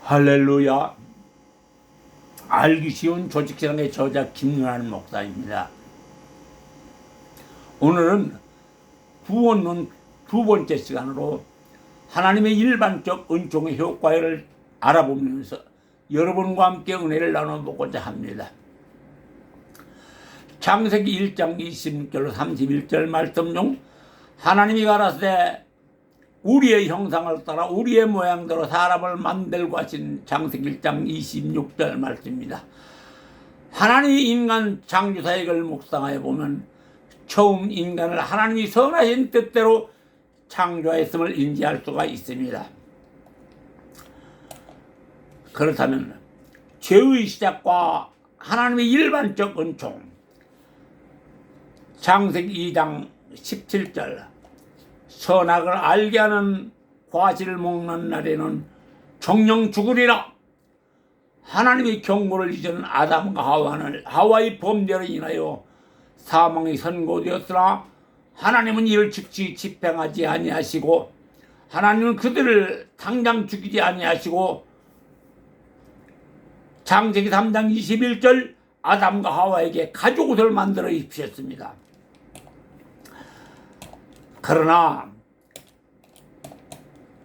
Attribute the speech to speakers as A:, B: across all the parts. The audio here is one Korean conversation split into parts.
A: 할렐루야. 알기 쉬운 조직신앙의 저자 김윤환 목사입니다. 오늘은 구원론 두 번째 시간으로 하나님의 일반적 은총의 효과를 알아보면서 여러분과 함께 은혜를 나눠보고자 합니다. 창세기 1장 26절로 31절 말씀 중 하나님이 가라사대 우리의 형상을 따라 우리의 모양대로 사람을 만들고 하신 창세기 1장 26절 말씀입니다. 하나님이 인간 창조사역을 묵상하여 보면 처음 인간을 하나님이 선하신 뜻대로 창조했음을 인지할 수가 있습니다. 그렇다면 죄의 시작과 하나님의 일반적 은총, 창세기 2장 17절 선악을 알게 하는 과실을 먹는 날에는 정령 죽으리라. 하나님의 경고를 잊은 아담과 하와의 범죄로 인하여 사망이 선고되었으나 하나님은 이를 즉시 집행하지 아니하시고 하나님은 그들을 당장 죽이지 아니하시고 창세기 3장 21절 아담과 하와에게 가죽옷을 만들어 입히셨습니다. 그러나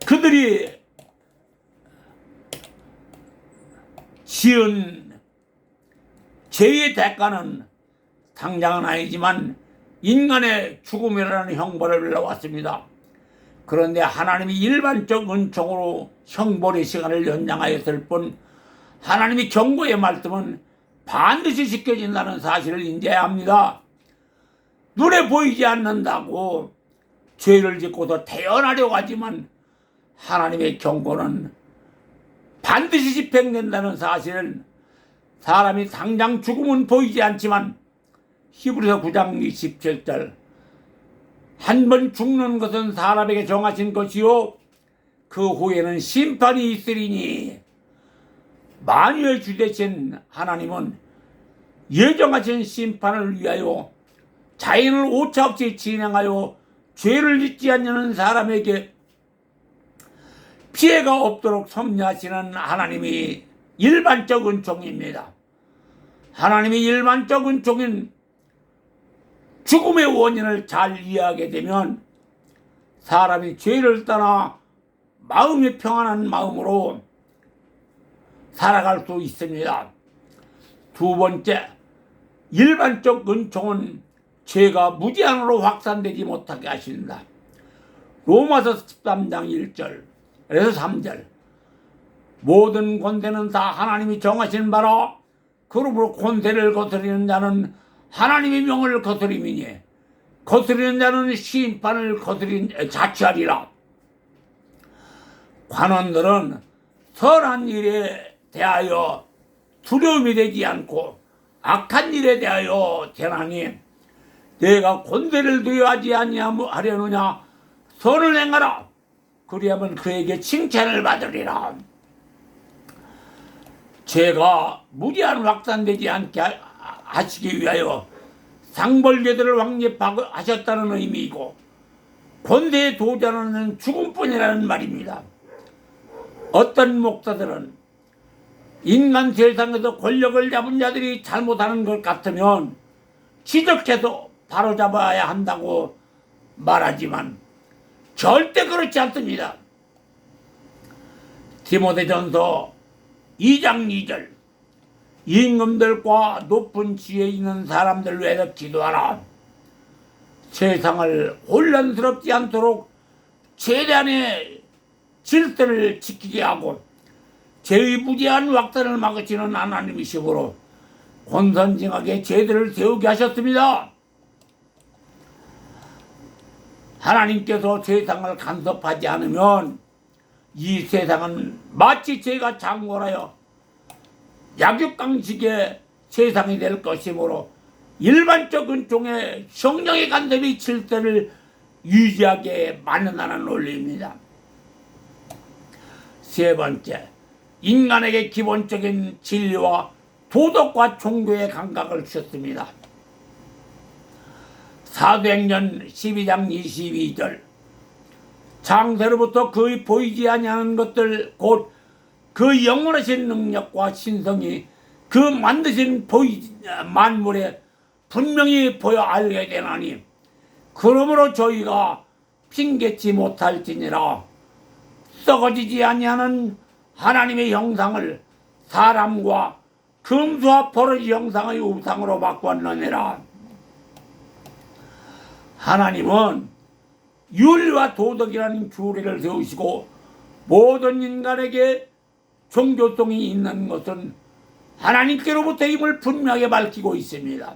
A: 그들이 지은 죄의 대가는 당장은 아니지만 인간의 죽음이라는 형벌을 불러왔습니다. 그런데 하나님이 일반적 은총으로 형벌의 시간을 연장하였을 뿐 하나님이 경고의 말씀은 반드시 지켜진다는 사실을 인지해야 합니다. 눈에 보이지 않는다고 죄를 짓고도 태어나려고 하지만 하나님의 경고는 반드시 집행된다는 사실은 사람이 당장 죽음은 보이지 않지만 히브리서 9장 27절 한 번 죽는 것은 사람에게 정하신 것이요 그 후에는 심판이 있으리니 만유의 주 되신 하나님은 예정하신 심판을 위하여 자연을 오차없이 진행하여 죄를 짓지 않는 사람에게 피해가 없도록 섭리하시는 하나님이 일반적 은총입니다. 하나님이 일반적 은총인 죽음의 원인을 잘 이해하게 되면 사람이 죄를 떠나 마음이 평안한 마음으로 살아갈 수 있습니다. 두 번째, 일반적 은총은 죄가 무제한으로 확산되지 못하게 하신다. 로마서 13장 1절에서 3절 모든 권세는 다 하나님이 정하신 바라 그러므로 권세를 거스리는 자는 하나님의 명을 거스림이니 거스리는 자는 심판을 자취하리라. 관원들은 선한 일에 대하여 두려움이 되지 않고 악한 일에 대하여 대나니 내가 권세를 두려워하지 아니하려느냐 선을 행하라 그리하면 그에게 칭찬을 받으리라. 죄가 무제한 확산되지 않게 하시기 위하여 상벌제도를 확립하셨다는 의미이고 권세에 도전하는 죽음뿐이라는 말입니다. 어떤 목사들은 인간 세상에서 권력을 잡은 자들이 잘못하는 것 같으면 지적해서 바로잡아야 한다고 말하지만 절대 그렇지 않습니다. 디모데전서 2장 2절 임금들과 높은 지위에 있는 사람들 위해서 기도하라. 세상을 혼란스럽지 않도록 최대한의 질서를 지키게 하고 죄의 무제한 확산을 막으시는 하나님이시므로 권선징악의 죄들을 세우게 하셨습니다. 하나님께서 세상을 간섭하지 않으면 이 세상은 마치 죄가 창궐하여 약육강식의 세상이 될 것이므로 일반적 은총의 성령의 간섭이 질서를 유지하게 만든다는 논리입니다. 세 번째, 인간에게 기본적인 진리와 도덕과 종교의 감각을 주셨습니다. 사도행전 12장 22절 창세로부터 거의 보이지 아니하는 것들 곧 그 영원하신 능력과 신성이 그 만드신 만물에 분명히 보여 알게 되나니 그러므로 저희가 핑계치 못할지니라. 썩어지지 아니하는 하나님의 형상을 사람과 금수와 버러지 형상의 우상으로 바꾸었느니라. 하나님은 윤리와 도덕이라는 규례를 세우시고 모든 인간에게 종교성이 있는 것은 하나님께로부터 임을 분명하게 밝히고 있습니다.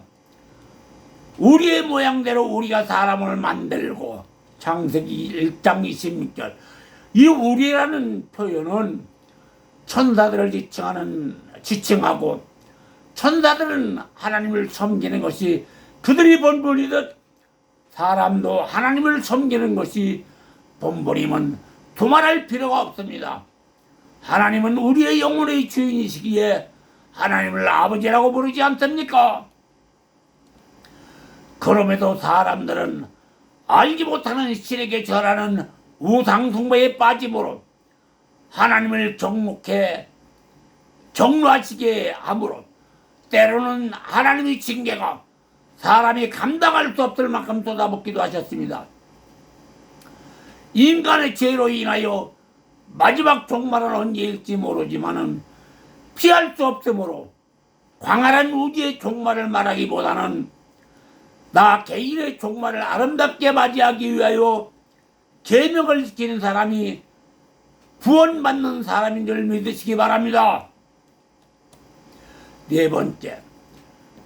A: 우리의 모양대로 우리가 사람을 만들고 창세기 1장 26절 이 우리라는 표현은 천사들을 지칭하고 천사들은 하나님을 섬기는 것이 그들이 본분이듯 사람도 하나님을 섬기는 것이 본분임은 두말할 필요가 없습니다. 하나님은 우리의 영혼의 주인이시기에 하나님을 아버지라고 부르지 않습니까? 그럼에도 사람들은 알지 못하는 신에게 절하는 우상숭배에 빠짐으로 하나님을 정죄하시게 하므로 때로는 하나님의 징계가 사람이 감당할 수 없을 만큼 쏟아붓기도 하셨습니다. 인간의 죄로 인하여 마지막 종말은 언제일지 모르지만은 피할 수 없으므로 광활한 우주의 종말을 말하기보다는 나 개인의 종말을 아름답게 맞이하기 위하여 계명을 지키는 사람이 구원받는 사람인 줄 믿으시기 바랍니다. 네 번째,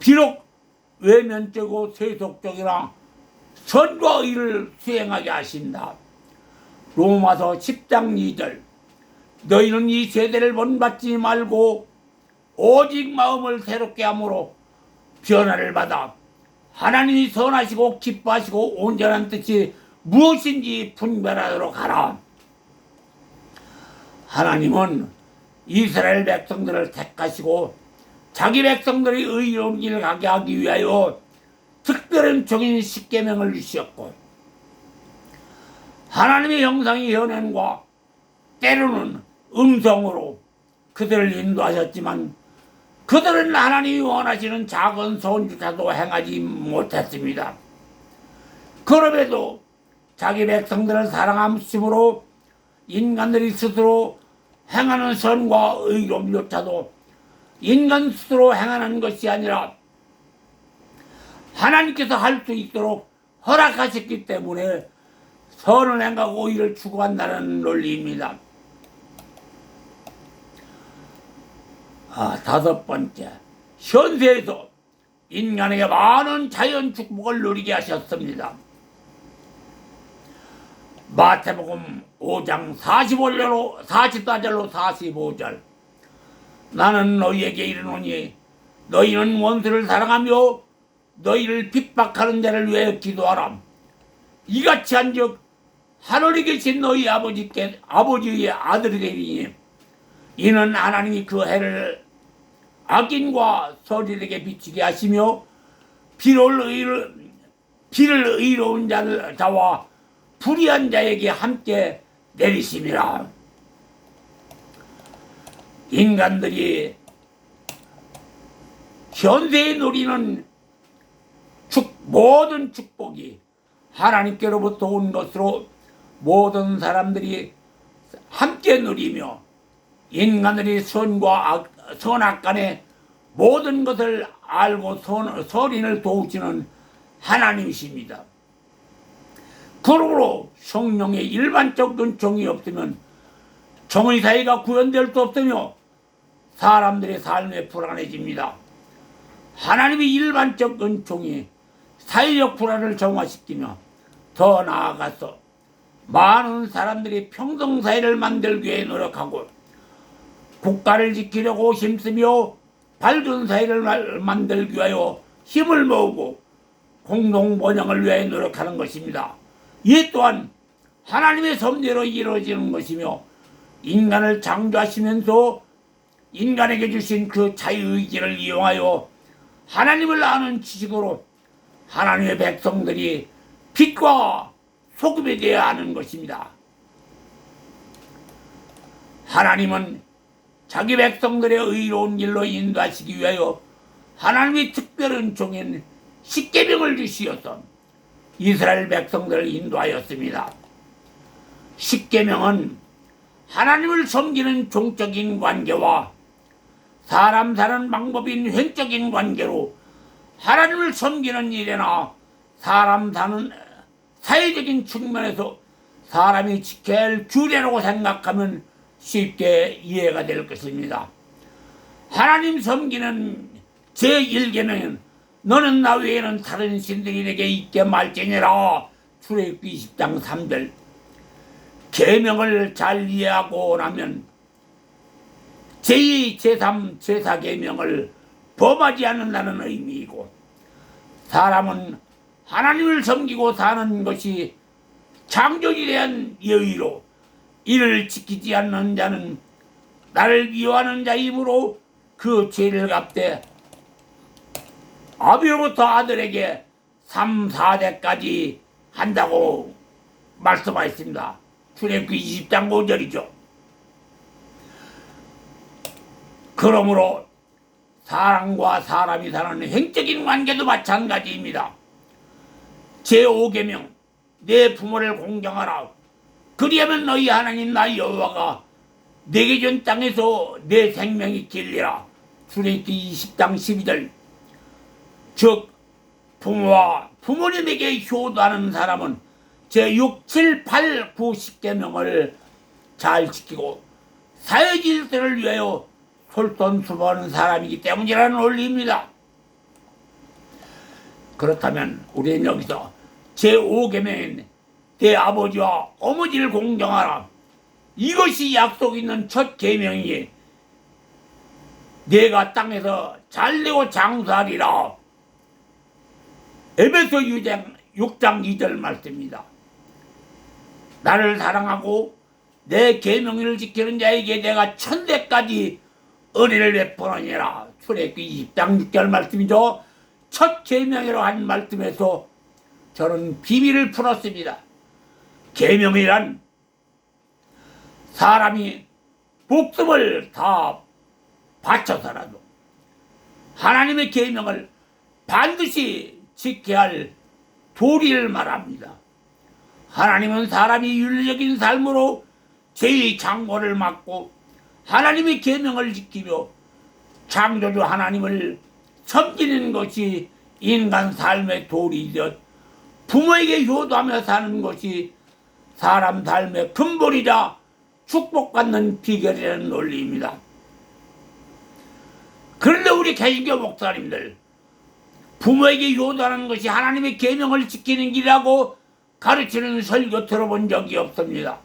A: 비록 외면적이고 세속적이나 선과 의를 수행하게 하신다. 로마서 10장 2절 너희는 이 세대를 본받지 말고 오직 마음을 새롭게 함으로 변화를 받아 하나님이 선하시고 기뻐하시고 온전한 뜻이 무엇인지 분별하도록 하라. 하나님은 이스라엘 백성들을 택하시고 자기 백성들이 의로운 길을 가게 하기 위하여 특별한 종인 십계명을 주셨고 하나님의 형상의 현현과 때로는 음성으로 그들을 인도하셨지만 그들은 하나님이 원하시는 작은 소원조차도 행하지 못했습니다. 그럼에도 자기 백성들을 사랑함으로 인간들이 스스로 행하는 선과 의로움조차도 인간 스스로 행하는 것이 아니라 하나님께서 할 수 있도록 허락하셨기 때문에 선을 행하고 의를 추구한다는 논리입니다. 다섯 번째, 현세에서 인간에게 많은 자연 축복을 누리게 하셨습니다. 마태복음 5장 44절로 45절 나는 너희에게 이르노니 너희는 원수를 사랑하며 너희를 핍박하는 자를 위해 기도하라. 이같이 한즉 하늘에 계신 너희 아버지의 아들이 되리니 이는 하나님이 그 해를 악인과 서리에게 비치게 하시며 비를 의로운 자와 불의한 자에게 함께 내리심이라. 인간들이 현세에 누리는 모든 축복이 하나님께로부터 온 것으로 모든 사람들이 함께 누리며 인간들이 선악 간의 모든 것을 알고 선인을 도우시는 하나님이십니다. 그러므로 성령의 일반적 은총이 없으면 정의 사회가 구현될 수 없으며 사람들의 삶에 불안해집니다. 하나님의 일반적 은총이 사회적 불안을 정화시키며 더 나아가서 많은 사람들이 평등사회를 만들기 위해 노력하고 국가를 지키려고 힘쓰며 밝은 사회를 만들기 위하여 힘을 모으고 공동번영을 위해 노력하는 것입니다. 이 또한 하나님의 섭리로 이루어지는 것이며 인간을 창조하시면서 인간에게 주신 그 자유의지를 이용하여 하나님을 아는 지식으로 하나님의 백성들이 빛과 소금이 되어야 하는 것입니다. 하나님은 자기 백성들의 의로운 길로 인도하시기 위하여 하나님이 특별한 종인 십계명을 주시어서 이스라엘 백성들을 인도하였습니다. 십계명은 하나님을 섬기는 종적인 관계와 사람 사는 방법인 횡적인 관계로 하나님을 섬기는 일이나 사람 사는 사회적인 측면에서 사람이 지켜야 할 규례라고 생각하면 쉽게 이해가 될 것입니다. 하나님 섬기는 제1계명은 너는 나 외에는 다른 신들이 내게 있게 말지니라. 출애굽기 20장 3절. 계명을 잘 이해하고 나면 제2, 제3, 제4계명을 범하지 않는다는 의미이고, 사람은 하나님을 섬기고 사는 것이 창조에 대한 여의로 이를 지키지 않는 자는 나를 미워하는 자이므로 그 죄를 갚되 아비로부터 아들에게 3, 4대까지 한다고 말씀하셨습니다. 출애굽기 20장 5절이죠. 그러므로 사람과 사람이 사는 행적인 관계도 마찬가지입니다. 제5계명 내 부모를 공경하라. 그리하면 너희 하나님 나 여호와가 내게 준 땅에서 내 생명이 길리라. 출애굽기 20장 12절. 즉 부모와 부모님에게 효도하는 사람은 제6, 7, 8, 9, 10계명을 잘 지키고 사회 질서를 위하여 솔선수범하는 사람이기 때문이라는 원리입니다. 그렇다면 우리는 여기서 제5계명인 내 아버지와 어머니를 공경하라. 이것이 약속 있는 첫 계명이니 내가 땅에서 잘되고 장수하리라. 에베소 6장 2절 말씀입니다. 나를 사랑하고 내 계명을 지키는 자에게 내가 천대까지 은혜를 베푸느니라. 출애굽기 20장 6절 말씀이죠. 첫 계명이라고 한 말씀에서 저는 비밀을 풀었습니다. 계명이란 사람이 목숨을 다 바쳐서라도 하나님의 계명을 반드시 지켜야 할 도리를 말합니다. 하나님은 사람이 윤리적인 삶으로 죄의 창고를 막고 하나님의 계명을 지키며 창조주 하나님을 섬기는 것이 인간 삶의 도리이듯 부모에게 효도하며 사는 것이 사람 삶의 근본이자 축복받는 비결이라는 논리입니다. 그런데 우리 개신교 목사님들 부모에게 효도하는 것이 하나님의 계명을 지키는 길이라고 가르치는 설교 들어본 적이 없습니다.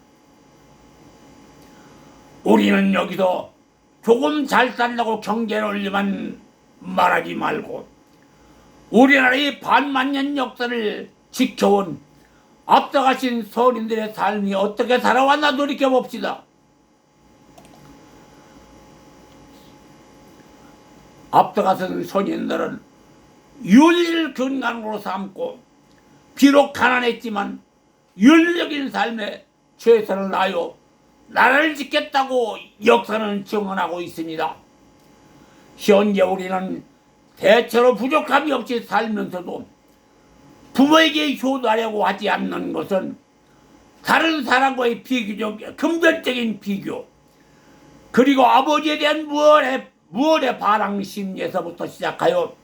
A: 우리는 여기서 조금 잘 산다고 경제 논리만 말하지 말고 우리나라의 반만년 역사를 지켜온 앞서가신 서린들의 삶이 어떻게 살아왔나 돌이켜봅시다. 앞서가신 선인들은 윤리를 근간으로 삼고 비록 가난했지만 윤리적인 삶에 최선을 다하여 나라를 지켰다고 역사는 증언하고 있습니다. 현재 우리는 대체로 부족함이 없이 살면서도 부모에게 효도하려고 하지 않는 것은 다른 사람과의 비교적 금전적인 비교, 그리고 아버지에 대한 무언의 반항 심리에서부터 시작하여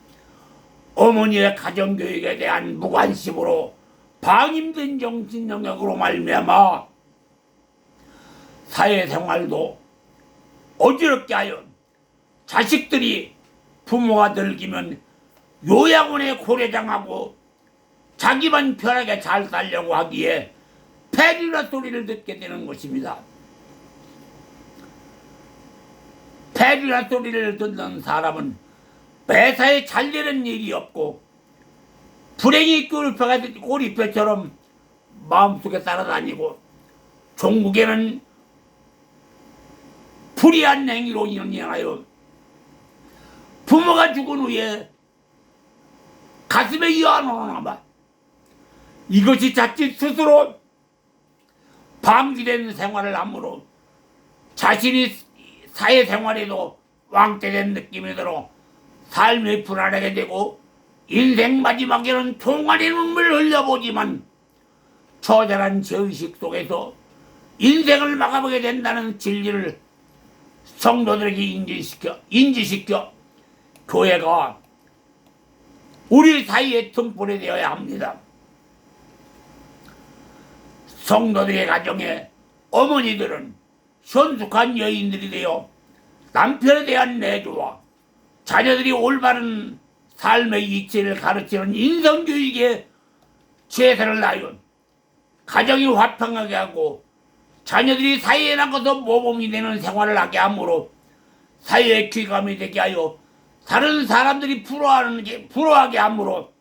A: 어머니의 가정교육에 대한 무관심으로 방임된 정신 영역으로 말미암아 사회생활도 어지럽게 하여 자식들이 부모가 늙으면 요양원에 고래장하고 자기만 편하게 잘 살려고 하기에 폐륜의 소리를 듣게 되는 것입니다. 폐륜의 소리를 듣는 사람은 매사에 잘되는 일이 없고 불행이 꼬리표처럼 마음속에 따라다니고 종국에는 불의한 행위로 인하여 부모가 죽은 후에 가슴에 이어놓는 남아 이것이 자칫 스스로 방기된 생활을 함으로 자신이 사회생활에도 왕따된 느낌이 들어 삶이 불안하게 되고 인생 마지막에는 통안의 눈물을 흘려보지만 처절한 죄의식 속에서 인생을 막아보게 된다는 진리를 성도들에게 인지시켜 교회가 우리 사이에 등불이 되어야 합니다. 성도들의 가정에 어머니들은 현숙한 여인들이 되어 남편에 대한 내조와 자녀들이 올바른 삶의 이치를 가르치는 인성교육에 최선을 다하여 가정이 화평하게 하고 자녀들이 사회에 나가서 모범이 되는 생활을 하게 하므로 사회의 귀감이 되게 하여 다른 사람들이 부러워하게 하므로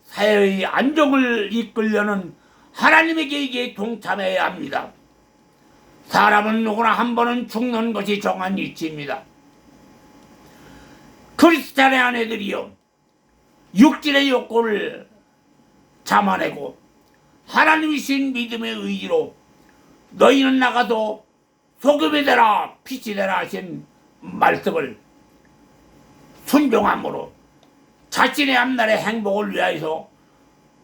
A: 사회의 안정을 이끌려는 하나님의 계획에 동참해야 합니다. 사람은 누구나 한 번은 죽는 것이 정한 이치입니다. 크리스찬의 아내들이여 육신의 욕구를 참아내고 하나님이 주신 믿음의 의지로 너희는 나가서 소금이 되라 빛이 되라 하신 말씀을 순종함으로 자신의 앞날의 행복을 위하여서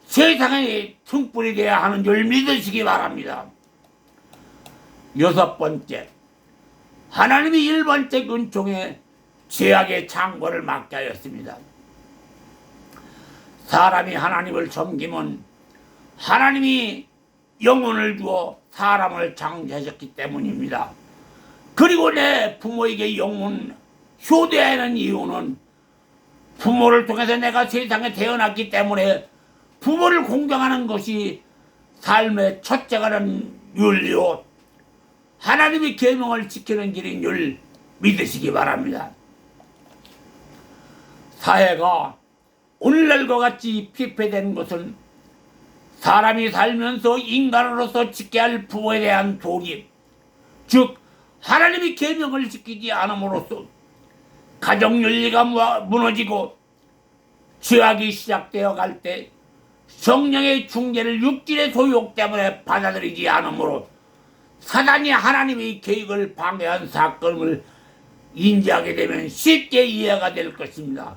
A: 세상의 등불이 되어야 하는 줄 믿으시기 바랍니다. 6번째, 하나님이 1번째 은총에 죄악의 창고를 막게 하였습니다. 사람이 하나님을 섬기면 하나님이 영혼을 주어 사람을 창조하셨기 때문입니다. 그리고 내 부모에게 영혼 효도해야 하는 이유는 부모를 통해서 내가 세상에 태어났기 때문에 부모를 공경하는 것이 삶의 첫째가는 윤리요 하나님의 계명을 지키는 길인 줄 믿으시기 바랍니다. 사회가 오늘날과 같이 피폐된 것은 사람이 살면서 인간으로서 지켜야 할 부모에 대한 도립, 즉 하나님의 계명을 지키지 않음으로써 가정윤리가 무너지고 죄악이 시작되어 갈 때 성령의 중재를 육신의 소욕 때문에 받아들이지 않으므로 사단이 하나님의 계획을 방해한 사건을 인지하게 되면 쉽게 이해가 될 것입니다.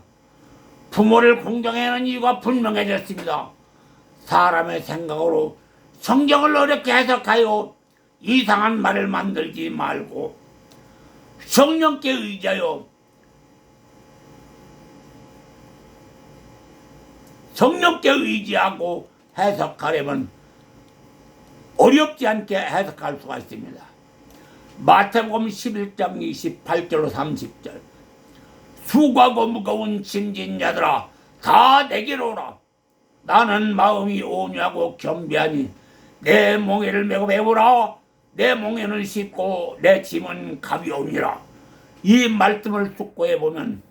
A: 부모를 공경해야 하는 이유가 분명해졌습니다. 사람의 생각으로 성경을 어렵게 해석하여 이상한 말을 만들지 말고 성령께 의지하여 성령께 의지하고 해석하려면 어렵지 않게 해석할 수가 있습니다. 마태복음 11장 28절로 30절 수고하고 무거운 짐진 자들아 다 내게로 오라. 나는 마음이 온유하고 겸비하니 내 멍에를 메고 배우라. 내 멍에는 쉽고 내 짐은 가벼우니라. 이 말씀을 숙고해 보면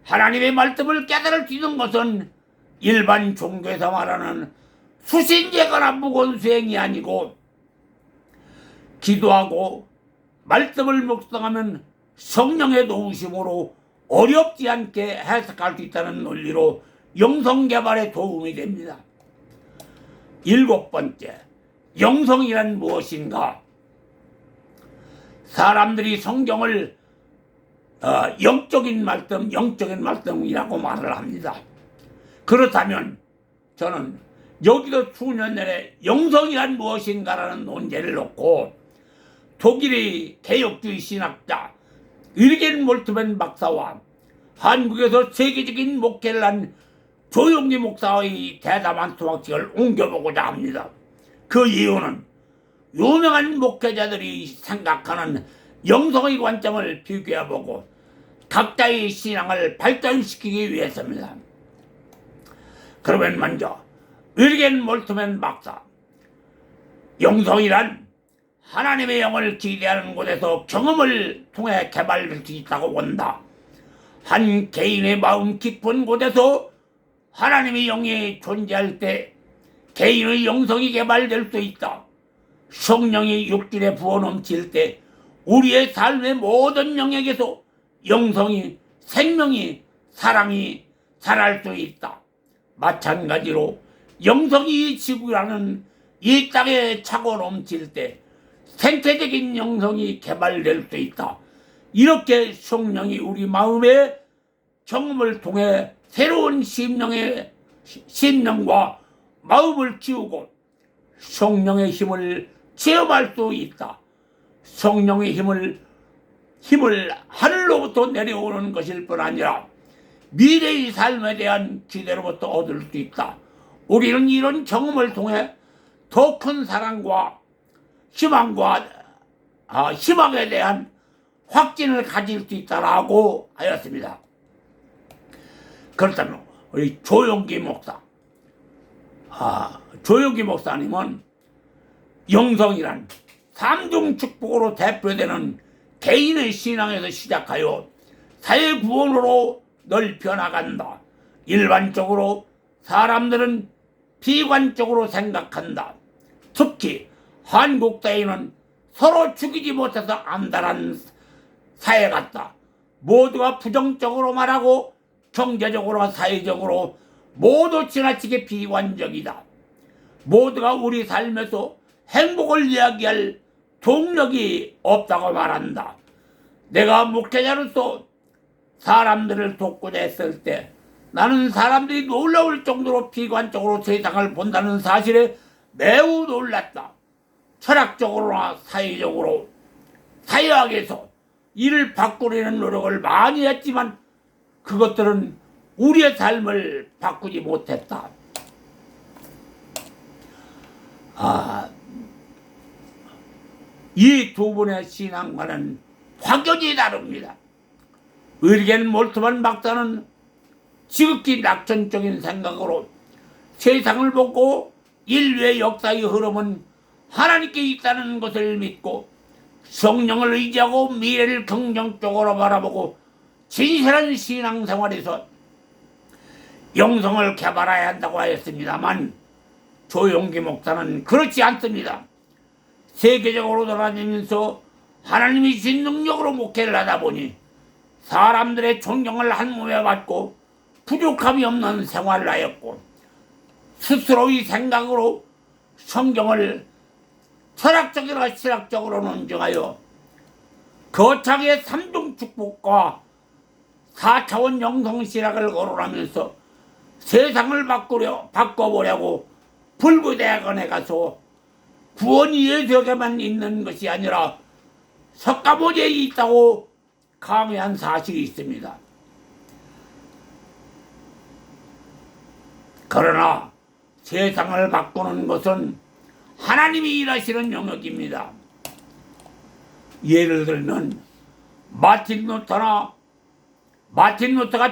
A: 하나님의 말씀을 깨달을 수 있는 것은 일반 종교에서 말하는 수신제거나 무거운 수행이 아니고 기도하고 말씀을 묵상하면 성령의 도우심으로 어렵지 않게 해석할 수 있다는 논리로 영성개발에 도움이 됩니다. 7번째, 영성이란 무엇인가? 사람들이 성경을 영적인 말씀이라고 말을 합니다. 그렇다면 저는 여기도 수년 내내 영성이란 무엇인가라는 논제를 놓고 독일의 개혁주의 신학자 위르겐 몰트만 박사와 한국에서 세계적인 목회를 한 조용기 목사의 대담한 소학책을 옮겨보고자 합니다. 그 이유는 유명한 목회자들이 생각하는 영성의 관점을 비교해보고 각자의 신앙을 발전시키기 위해서입니다. 그러면 먼저 위르겐 몰트만 박사, 영성이란 하나님의 영을 기대하는 곳에서 경험을 통해 개발될 수 있다고 본다. 한 개인의 마음 깊은 곳에서 하나님의 영이 존재할 때 개인의 영성이 개발될 수 있다. 성령이 육신에 부어 넘칠 때 우리의 삶의 모든 영역에서 영성이, 생명이, 사랑이 자랄 수 있다. 마찬가지로 영성이 지구라는 이 땅에 차고 넘칠 때 생태적인 영성이 개발될 수 있다. 이렇게 성령이 우리 마음의 경험을 통해 새로운 심령과 마음을 키우고 성령의 힘을 체험할 수 있다. 성령의 힘을 하늘로부터 내려오는 것일 뿐 아니라 미래의 삶에 대한 기대로부터 얻을 수 있다. 우리는 이런 경험을 통해 더 큰 사랑과 희망에 대한 확신을 가질 수 있다라고 하였습니다. 그렇다면 우리 조용기 목사님은 영성이란 삼중 축복으로 대표되는 개인의 신앙에서 시작하여 사회 구원으로 넓혀 나간다. 일반적으로 사람들은 비관적으로 생각한다. 특히 한국 사회는 서로 죽이지 못해서 암달한 사회 같다. 모두가 부정적으로 말하고 경제적으로 사회적으로 모두 지나치게 비관적이다. 모두가 우리 삶에서 행복을 이야기할 동력이 없다고 말한다. 내가 목회자로서 사람들을 돕고자 했을 때 나는 사람들이 놀라울 정도로 비관적으로 세상을 본다는 사실에 매우 놀랐다. 철학적으로나 사회적으로, 사회학에서 이를 바꾸려는 노력을 많이 했지만 그것들은 우리의 삶을 바꾸지 못했다. 이 두 분의 신앙과는 확연히 다릅니다. 의리겐 몰트만 박사는 지극히 낙천적인 생각으로 세상을 보고 인류의 역사의 흐름은 하나님께 있다는 것을 믿고 성령을 의지하고 미래를 긍정적으로 바라보고 진실한 신앙생활에서 영성을 개발해야 한다고 하였습니다만 조용기 목사는 그렇지 않습니다. 세계적으로 돌아다니면서 하나님이 주신 능력으로 목회를 하다 보니 사람들의 존경을 한 몸에 받고 부족함이 없는 생활을 하였고 스스로의 생각으로 성경을 철학적이나 실학적으로 논증하여 거창의 삼중 축복과 4차원 영성실학을 거론하면서 세상을 바꿔보려고 불구대학원에 가서 구원이 예수에게만 있는 것이 아니라 석가모니에 있다고 강요한 사실이 있습니다. 그러나 세상을 바꾸는 것은 하나님이 일하시는 영역입니다. 예를 들면 마틴 루터가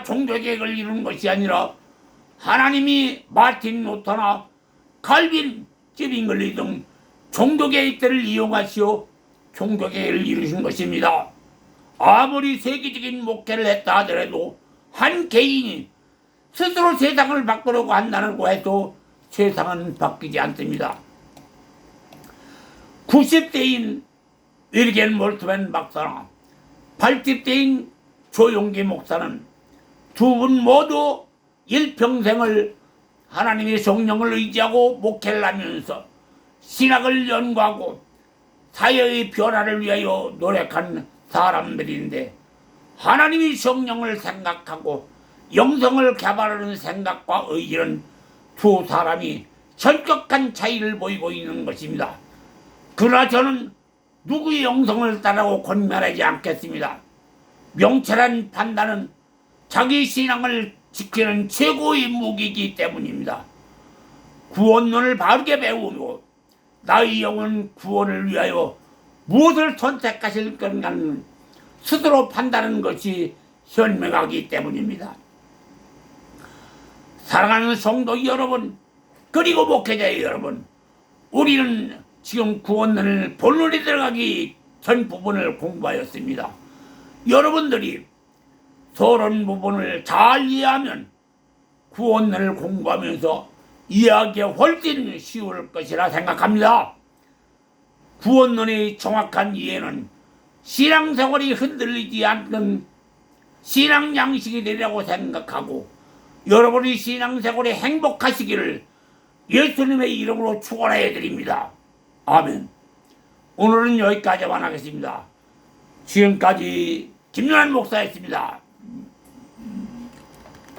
A: 종교개혁을 이루는 것이 아니라 하나님이 마틴 루터나 칼빈, 찌빙글리 등 종교개혁들을 이용하시어 종교개혁을 이루신 것입니다. 아무리 세계적인 목회를 했다 하더라도 한 개인이 스스로 세상을 바꾸려고 한다고 해도 세상은 바뀌지 않습니다. 90대인 윌겐 몰트맨 박사나 80대인 조용기 목사는 두 분 모두 일평생을 하나님의 성령을 의지하고 목회를 하면서 신학을 연구하고 사회의 변화를 위하여 노력한 사람들인데 하나님이 성령을 생각하고 영성을 개발하는 생각과 의지는 두 사람이 현격한 차이를 보이고 있는 것입니다. 그러나 저는 누구의 영성을 따르고 권면하지 않겠습니다. 명철한 판단은 자기 신앙을 지키는 최고의 무기이기 때문입니다. 구원론을 바르게 배우고 나의 영혼 구원을 위하여 무엇을 선택하실 건가는 스스로 판단하는 것이 현명하기 때문입니다. 사랑하는 성도 여러분, 그리고 목회자 여러분, 우리는 지금 구원론을 본론에 들어가기 전 부분을 공부하였습니다. 여러분들이 서론 부분을 잘 이해하면 구원론을 공부하면서 이해하기 훨씬 쉬울 것이라 생각합니다. 구원론의 정확한 이해는 신앙생활이 흔들리지 않는 신앙 양식이 되리라고 생각하고 여러분이 신앙생활에 행복하시기를 예수님의 이름으로 축원해 드립니다. 아멘. 오늘은 여기까지만 하겠습니다. 지금까지 김윤환 목사였습니다.